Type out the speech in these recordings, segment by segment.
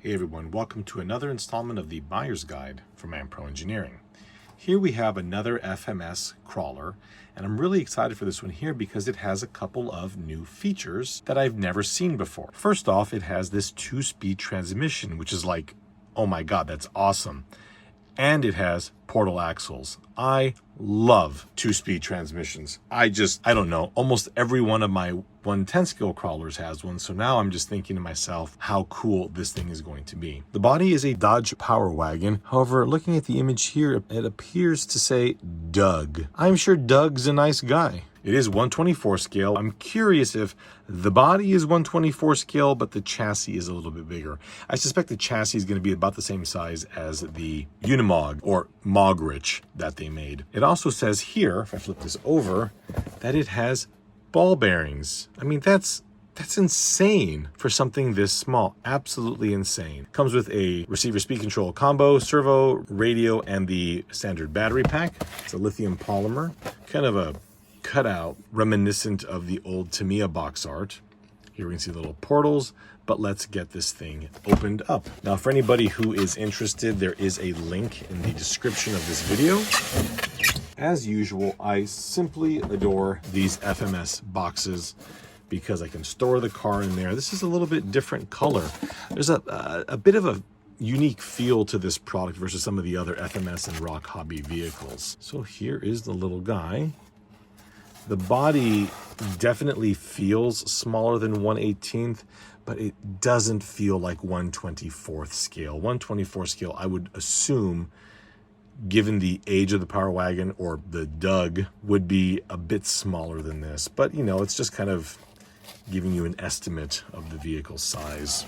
Hey everyone, welcome to another installment of the Buyer's Guide from Pro Engineering. Here we have another FMS crawler, and I'm really excited for this one here because it has a couple of new features that I've never seen before. First off, it has this 2-speed transmission, which is like, oh my God, that's awesome. And it has portal axles. I love 2-speed transmissions. I don't know, almost every one of my 110 scale crawlers has one. So now I'm just thinking to myself how cool this thing is going to be. The body is a Dodge Power Wagon. However, looking at the image here, it appears to say Doug. I'm sure Doug's a nice guy. It is 124 scale. I'm curious if the body is 124 scale, but the chassis is a little bit bigger. I suspect the chassis is going to be about the same size as the Unimog or Mogrich that they made. It also says here, if I flip this over, that it has ball bearings. I mean, that's insane for something this small. Absolutely insane. Comes with a receiver speed control combo, servo, radio, and the standard battery pack. It's a lithium polymer, kind of a cutout reminiscent of the old Tamiya box art. Here we can see little portals, but let's get this thing opened up. Now, for anybody who is interested, there is a link in the description of this video. As usual, I simply adore these FMS boxes because I can store the car in there. This is a little bit different color. There's a bit of a unique feel to this product versus some of the other FMS and Rock Hobby vehicles. So here is the little guy. The body definitely feels smaller than 1/18th, but it doesn't feel like 1/24th scale. 1/24th scale, I would assume, given the age of the Power Wagon or the Doug, would be a bit smaller than this. But, you know, it's just kind of giving you an estimate of the vehicle size.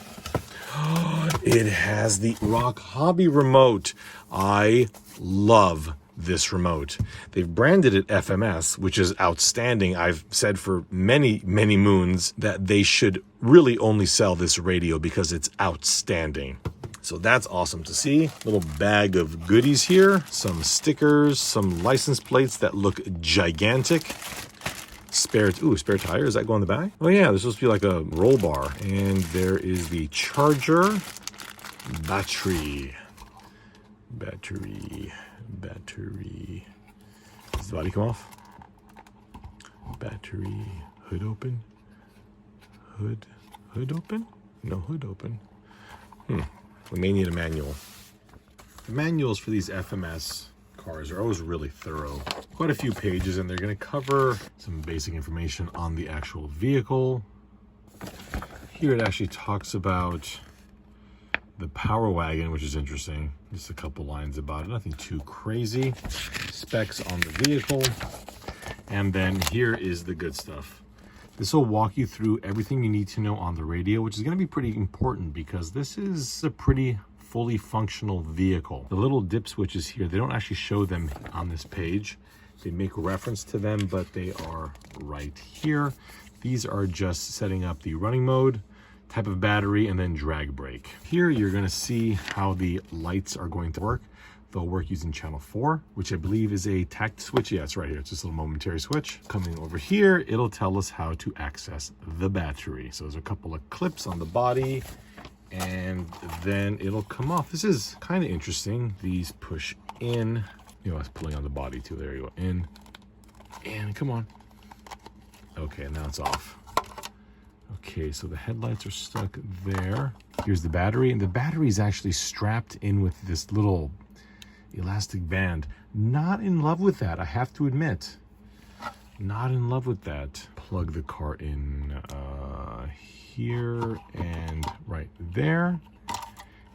It has the Rock Hobby remote. I love this remote. They've branded it FMS, which is outstanding. I've said for many moons that they should really only sell this radio because it's outstanding. So that's awesome to see. Little bag of goodies here, some stickers, some license plates that look gigantic. Spare tire, is that going in the back? Oh yeah, there's supposed to be like a roll bar. And there is the charger, battery. Does the body come off? Battery, hood open? Hood open? No hood open. We may need a manual. The manuals for these FMS cars are always really thorough. Quite a few pages, and they're going to cover some basic information on the actual vehicle. Here it actually talks about the Power Wagon, which is interesting. Just a couple lines about it, nothing too crazy. Specs on the vehicle. And then here is the good stuff. This will walk you through everything you need to know on the radio, which is going to be pretty important because this is a pretty fully functional vehicle. The little dip switches here, they don't actually show them on this page. They make reference to them, but they are right here. These are just setting up the running mode, type of battery, and then drag brake. Here you're going to see how the lights are going to work. They'll work using channel 4, which I believe is a tact switch. Yeah, it's right here. It's just a little momentary switch. Coming over here, it'll tell us how to access the battery. So there's a couple of clips on the body, and then it'll come off. This is kind of interesting. These push in. You know, it's pulling on the body too. There you go. In. And come on. Okay, now it's off. Okay, so the headlights are stuck there. Here's the battery, and the battery is actually strapped in with this little elastic band. Not in love with that, I have to admit. Not in love with that. Plug the car in here and right there.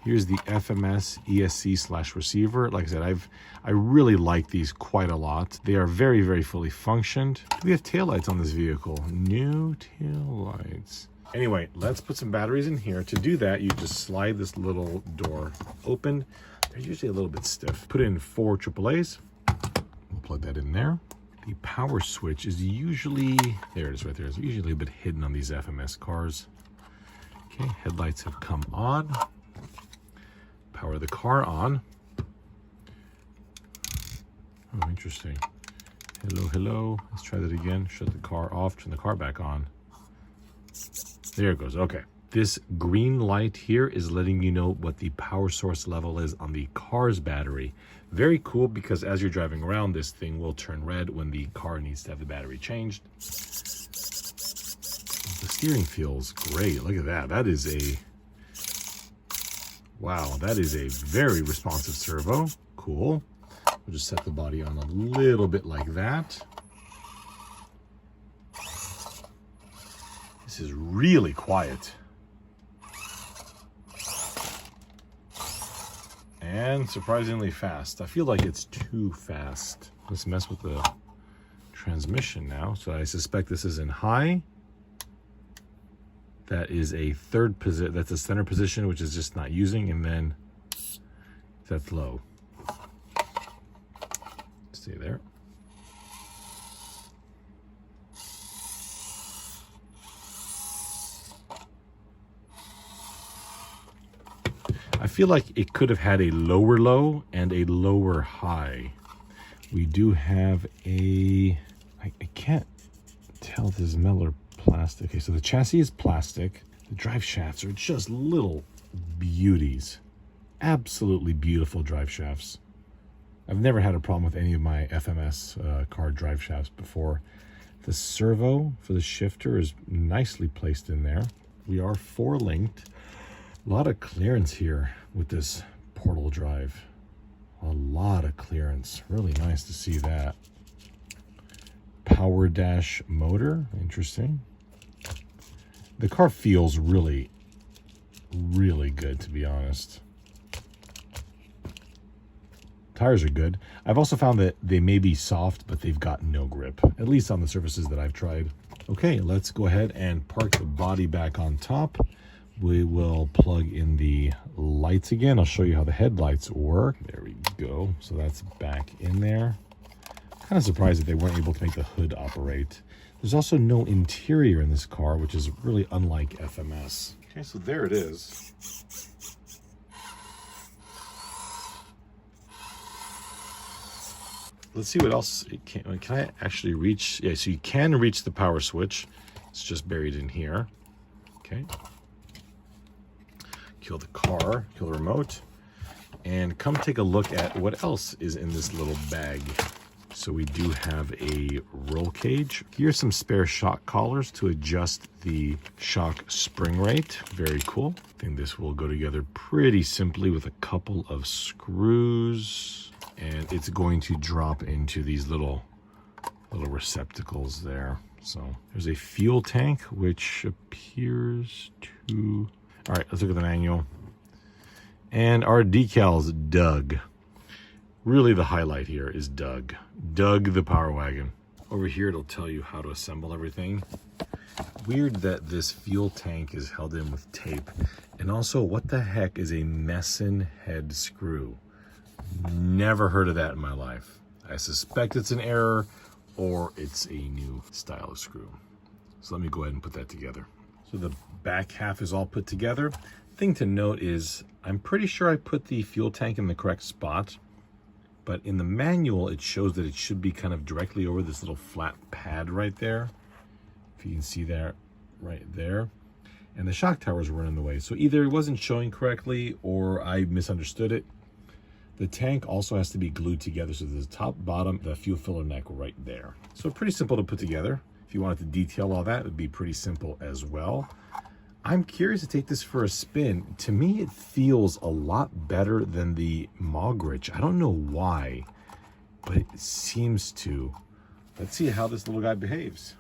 Here's the FMS ESC/receiver. Like I said, I really like these quite a lot. They are very fully functioned. Do we have taillights on this vehicle? No taillights. Anyway, let's put some batteries in here. To do that, you just slide this little door open. They're usually a little bit stiff. Put in 4 AAAs. We'll plug that in there. The power switch is usually, there it is right there. It's usually a bit hidden on these FMS cars. Okay, headlights have come on. Power the car on. Oh, interesting. Hello. Let's try that again. Shut the car off, turn the car back on. There it goes. Okay. This green light here is letting you know what the power source level is on the car's battery. Very cool, because as you're driving around, this thing will turn red when the car needs to have the battery changed. The steering feels great. Look at that. That is a, wow, that is a very responsive servo. Cool. We'll just set the body on a little bit like that. This is really quiet. And surprisingly fast. I feel like it's too fast. Let's mess with the transmission now. So I suspect this is in high. That is a third position. That's a center position, which is just not using. And then that's low. Stay there. I feel like it could have had a lower low and a lower high. We do have a, I can't tell if this is metal or plastic. Okay, so the chassis is plastic. The drive shafts are just little beauties. Absolutely beautiful drive shafts. I've never had a problem with any of my FMS car drive shafts before. The servo for the shifter is nicely placed in there. We are 4-linked. A lot of clearance here with this portal drive. A lot of clearance. Really nice to see that. Power dash motor. Interesting. The car feels really, really good, to be honest. Tires are good. I've also found that they may be soft, but they've got no grip, at least on the surfaces that I've tried. Okay, let's go ahead and park the body back on top. We will plug in the lights again. I'll show you how the headlights work. There we go. So that's back in there. Kind of surprised that they weren't able to make the hood operate. There's also no interior in this car, which is really unlike FMS. Okay, so there it is. Let's see what else it can I actually reach? Yeah, so you can reach the power switch. It's just buried in here. Okay. Kill the car, kill the remote, and come take a look at what else is in this little bag. So we do have a roll cage. Here's some spare shock collars to adjust the shock spring rate. Very cool. I think this will go together pretty simply with a couple of screws, and it's going to drop into these little receptacles there. So there's a fuel tank, which appears to... All right, let's look at the manual. And our decals, Doug. Really the highlight here is Doug. Doug the Power Wagon. Over here, it'll tell you how to assemble everything. Weird that this fuel tank is held in with tape. And also, what the heck is a Messon head screw? Never heard of that in my life. I suspect it's an error or it's a new style of screw. So let me go ahead and put that together. So the back half is all put together. Thing to note is I'm pretty sure I put the fuel tank in the correct spot, but in the manual it shows that it should be kind of directly over this little flat pad right there. If you can see that right there. And the shock towers were in the way. So either it wasn't showing correctly or I misunderstood it. The tank also has to be glued together. So there's the top, bottom, the fuel filler neck right there. So pretty simple to put together. If you wanted to detail all that, it would be pretty simple as well. I'm curious to take this for a spin. To me, it feels a lot better than the Mogrich. I don't know why, but it seems to. Let's see how this little guy behaves.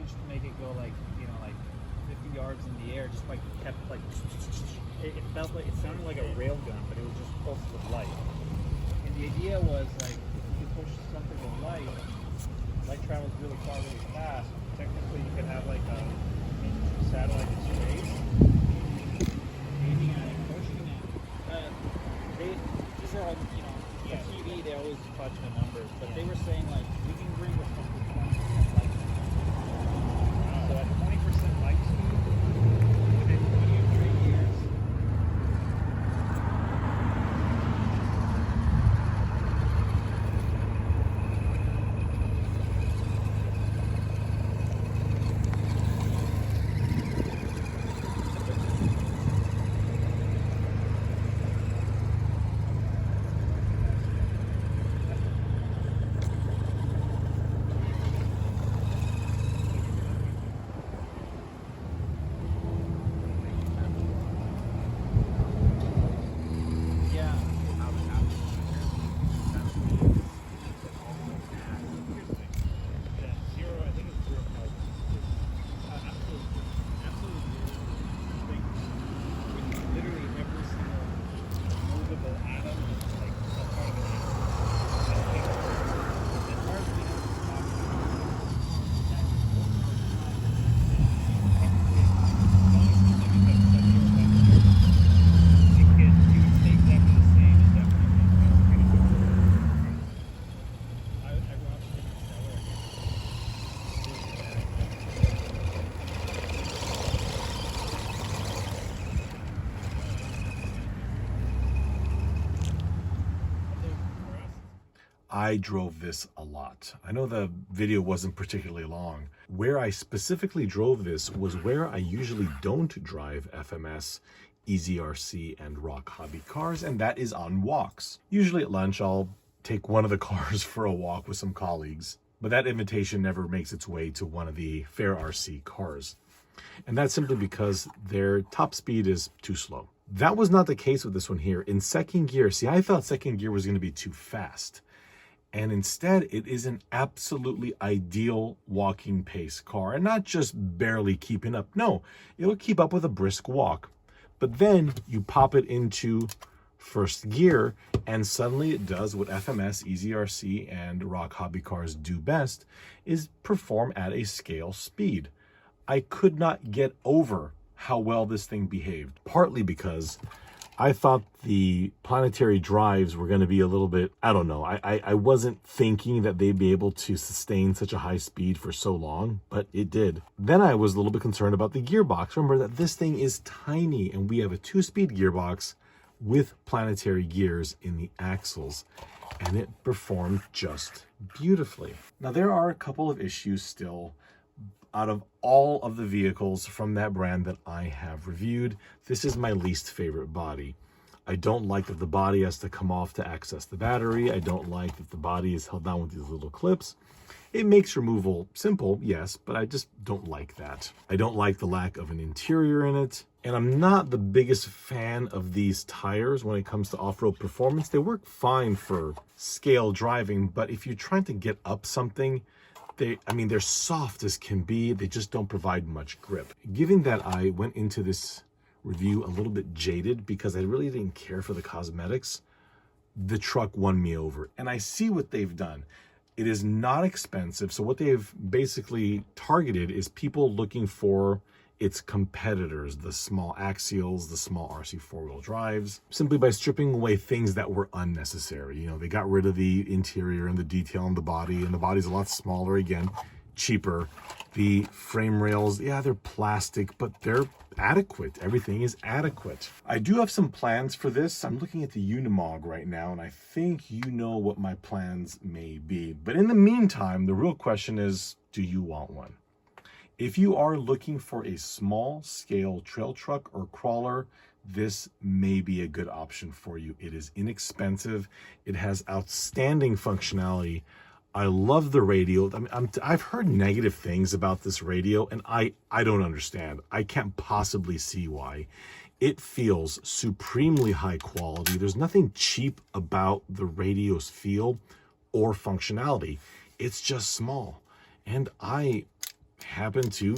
To make it go like, you know, like 50 yards in the air, just like kept like it felt like it sounded like a rail gun, but it was just pulses of light. And the idea was like if you could push something with light travels really far, really fast. Technically, you could have like a satellite in space, aiming at it, pushing it. These are all, you know, yeah, TV. They always fudge the numbers, but they were saying like we can bring the 20% light. I drove this a lot. I know the video wasn't particularly long. Where I specifically drove this was where I usually don't drive FMS, EZRC, and Rock Hobby cars, and that is on walks. Usually at lunch, I'll take one of the cars for a walk with some colleagues, but that invitation never makes its way to one of the Fair RC cars. And that's simply because their top speed is too slow. That was not the case with this one here. In second gear, see, I thought second gear was going to be too fast. And instead, it is an absolutely ideal walking pace car. And not just barely keeping up. No, it'll keep up with a brisk walk. But then you pop it into first gear, and suddenly it does what FMS, EZRC, and Rock Hobby cars do best, is perform at a scale speed. I could not get over how well this thing behaved, partly because I thought the planetary drives were going to be a little bit, I don't know, I wasn't thinking that they'd be able to sustain such a high speed for so long, but it did. Then I was a little bit concerned about the gearbox. Remember that this thing is tiny, and we have a 2-speed gearbox with planetary gears in the axles, and it performed just beautifully. Now, there are a couple of issues still. Out of all of the vehicles from that brand that I have reviewed, this is my least favorite body. I don't like that the body has to come off to access the battery. I don't like that the body is held down with these little clips. It makes removal simple, yes, but I just don't like that. I don't like the lack of an interior in it. And I'm not the biggest fan of these tires when it comes to off-road performance. They work fine for scale driving, but if you're trying to get up something, they're soft as can be. They just don't provide much grip. Given that I went into this review a little bit jaded because I really didn't care for the cosmetics, the truck won me over. And I see what they've done. It is not expensive. So what they've basically targeted is people looking for its competitors, the small axials, the small RC four-wheel drives, simply by stripping away things that were unnecessary. You know, they got rid of the interior and the detail on the body, and the body's a lot smaller, again, cheaper. The frame rails, yeah, they're plastic, but they're adequate. Everything is adequate. I do have some plans for this. I'm looking at the Unimog right now, and I think you know what my plans may be. But in the meantime, the real question is, do you want one? If you are looking for a small scale trail truck or crawler, this may be a good option for you. It is inexpensive. It has outstanding functionality. I love the radio. I mean, I've heard negative things about this radio, and I don't understand. I can't possibly see why. It feels supremely high quality. There's nothing cheap about the radio's feel or functionality. It's just small. And I happen to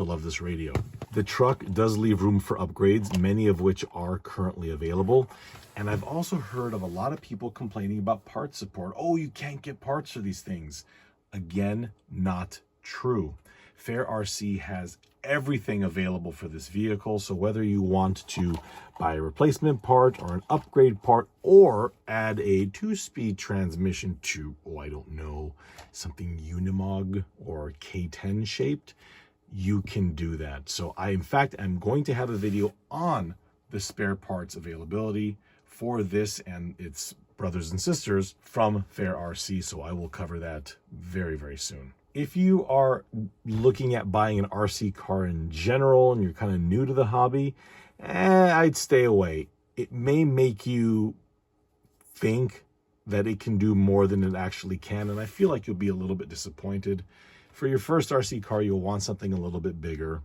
love this radio. The truck does leave room for upgrades, many of which are currently available. And I've also heard of a lot of people complaining about parts support. Oh, you can't get parts for these things. Again, not true. Fair RC has everything available for this vehicle. So whether you want to buy a replacement part or an upgrade part, or add a 2-speed transmission to, I don't know, something Unimog or K10 shaped, you can do that. So in fact, I'm going to have a video on the spare parts availability for this and its brothers and sisters from Fair RC. So I will cover that very, very soon. If you are looking at buying an RC car in general and you're kind of new to the hobby, I'd stay away. It may make you think that it can do more than it actually can, and I feel like you'll be a little bit disappointed. For your first RC car, you'll want something a little bit bigger.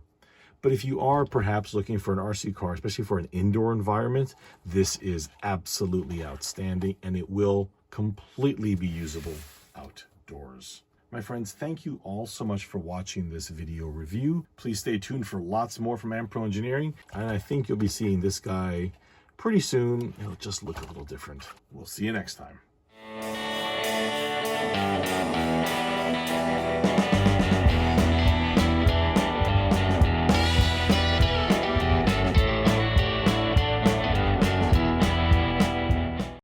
But if you are perhaps looking for an RC car, especially for an indoor environment, this is absolutely outstanding, and it will completely be usable outdoors. My friends, thank you all so much for watching this video review. Please stay tuned for lots more from Ampro Engineering, and I think you'll be seeing this guy pretty soon. It'll just look a little different. We'll see you next time.